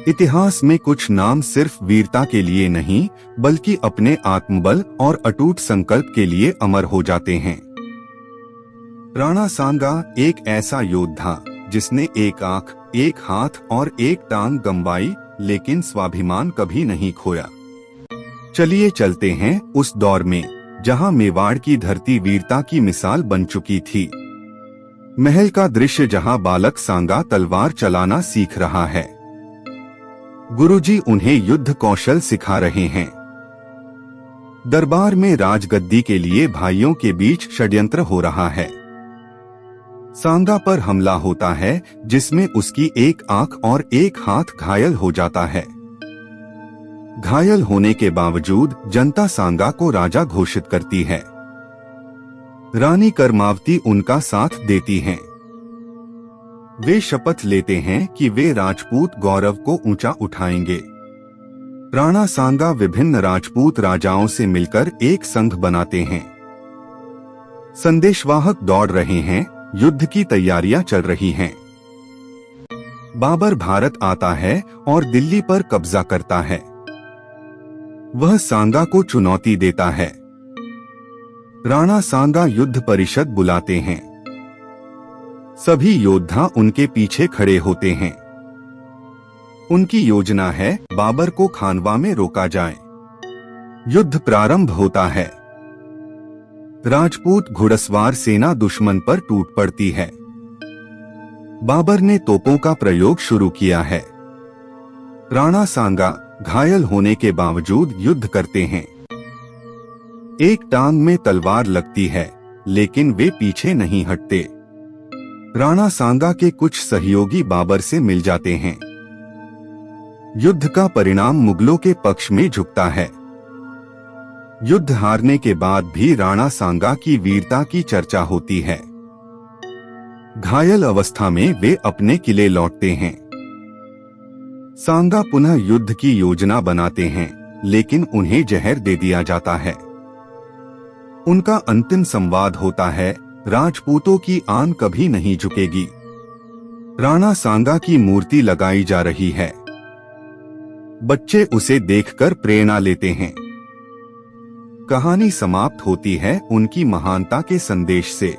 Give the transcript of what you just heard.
इतिहास में कुछ नाम सिर्फ वीरता के लिए नहीं, बल्कि अपने आत्मबल और अटूट संकल्प के लिए अमर हो जाते हैं। राणा सांगा एक ऐसा योद्धा जिसने एक आंख, एक हाथ और एक टांग गंवाई, लेकिन स्वाभिमान कभी नहीं खोया। चलिए चलते हैं उस दौर में जहां मेवाड़ की धरती वीरता की मिसाल बन चुकी थी। महल का दृश्य जहां बालक सांगा तलवार चलाना सीख रहा है। गुरुजी उन्हें युद्ध कौशल सिखा रहे हैं। दरबार में राजगद्दी के लिए भाइयों के बीच षड्यंत्र हो रहा है। सांगा पर हमला होता है जिसमें उसकी एक आंख और एक हाथ घायल हो जाता है। घायल होने के बावजूद जनता सांगा को राजा घोषित करती है। रानी कर्मावती उनका साथ देती हैं। वे शपथ लेते हैं कि वे राजपूत गौरव को ऊंचा उठाएंगे। राणा सांगा विभिन्न राजपूत राजाओं से मिलकर एक संघ बनाते हैं। संदेशवाहक दौड़ रहे हैं, युद्ध की तैयारियां चल रही हैं। बाबर भारत आता है और दिल्ली पर कब्जा करता है। वह सांगा को चुनौती देता है। राणा सांगा युद्ध परिषद बुलाते हैं। सभी योद्धा उनके पीछे खड़े होते हैं। उनकी योजना है बाबर को खानवा में रोका जाए। युद्ध प्रारंभ होता है। राजपूत घुड़सवार सेना दुश्मन पर टूट पड़ती है। बाबर ने तोपों का प्रयोग शुरू किया है। राणा सांगा घायल होने के बावजूद युद्ध करते हैं। एक टांग में तलवार लगती है, लेकिन वे पीछे नहीं हटते। राणा सांगा के कुछ सहयोगी बाबर से मिल जाते हैं। युद्ध का परिणाम मुगलों के पक्ष में झुकता है। युद्ध हारने के बाद भी राणा सांगा की वीरता की चर्चा होती है। घायल अवस्था में वे अपने किले लौटते हैं। सांगा पुनः युद्ध की योजना बनाते हैं, लेकिन उन्हें जहर दे दिया जाता है। उनका अंतिम संवाद होता है, राजपूतों की आन कभी नहीं झुकेगी। राणा सांगा की मूर्ति लगाई जा रही है। बच्चे उसे देखकर प्रेरणा लेते हैं। कहानी समाप्त होती है उनकी महानता के संदेश से।